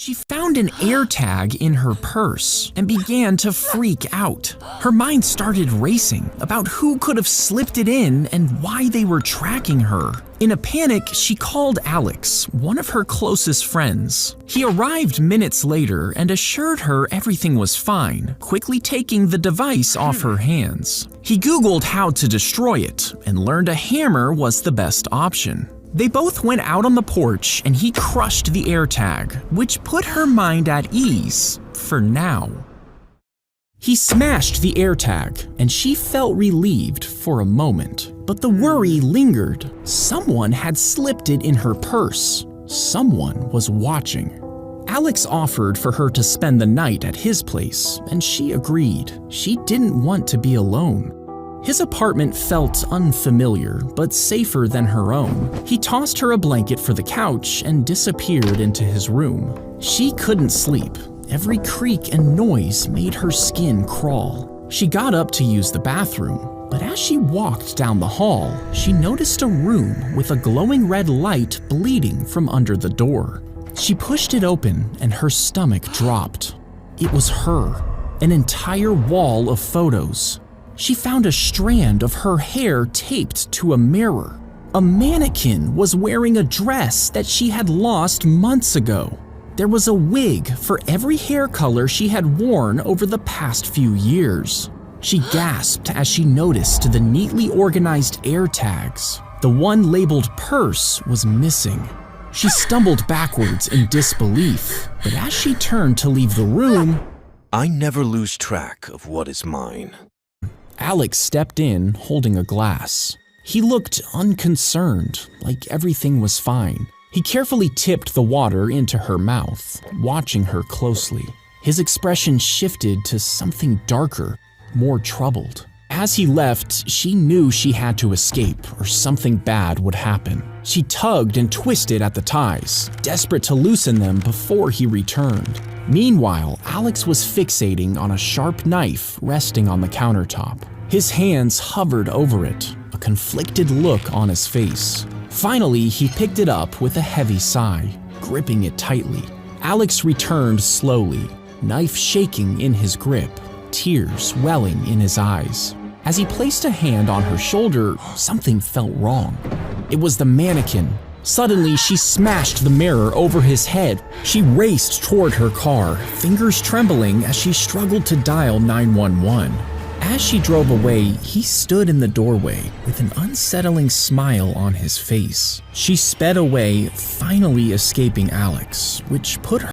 She found an AirTag in her purse and began to freak out. Her mind started racing about who could have slipped it in and why they were tracking her. In a panic, she called Alex, one of her closest friends. He arrived minutes later and assured her everything was fine, quickly taking the device off her hands. He Googled how to destroy it and learned a hammer was the best option. They both went out on the porch and he crushed the AirTag, which put her mind at ease, for now. He smashed the AirTag and she felt relieved for a moment, but the worry lingered. Someone had slipped it in her purse. Someone was watching. Alex offered for her to spend the night at his place, and she agreed. She didn't want to be alone. His apartment felt unfamiliar, but safer than her own. He tossed her a blanket for the couch and disappeared into his room. She couldn't sleep. Every creak and noise made her skin crawl. She got up to use the bathroom, but as she walked down the hall, she noticed a room with a glowing red light bleeding from under the door. She pushed it open and her stomach dropped. It was her, an entire wall of photos. She found a strand of her hair taped to a mirror. A mannequin was wearing a dress that she had lost months ago. There was a wig for every hair color she had worn over the past few years. She gasped as she noticed the neatly organized AirTags. The one labeled purse was missing. She stumbled backwards in disbelief, but as she turned to leave the room, I never lose track of what is mine. Alex stepped in holding a glass. He looked unconcerned, like everything was fine. He carefully tipped the water into her mouth, watching her closely. His expression shifted to something darker, more troubled. As he left, she knew she had to escape or something bad would happen. She tugged and twisted at the ties, desperate to loosen them before he returned. Meanwhile, Alex was fixating on a sharp knife resting on the countertop. His hands hovered over it, a conflicted look on his face. Finally, he picked it up with a heavy sigh, gripping it tightly. Alex returned slowly, knife shaking in his grip, tears welling in his eyes. As he placed a hand on her shoulder, something felt wrong. It was the mannequin. Suddenly, she smashed the mirror over his head. She raced toward her car, fingers trembling as she struggled to dial 911. As she drove away, he stood in the doorway with an unsettling smile on his face. She sped away, finally escaping Alex, which put her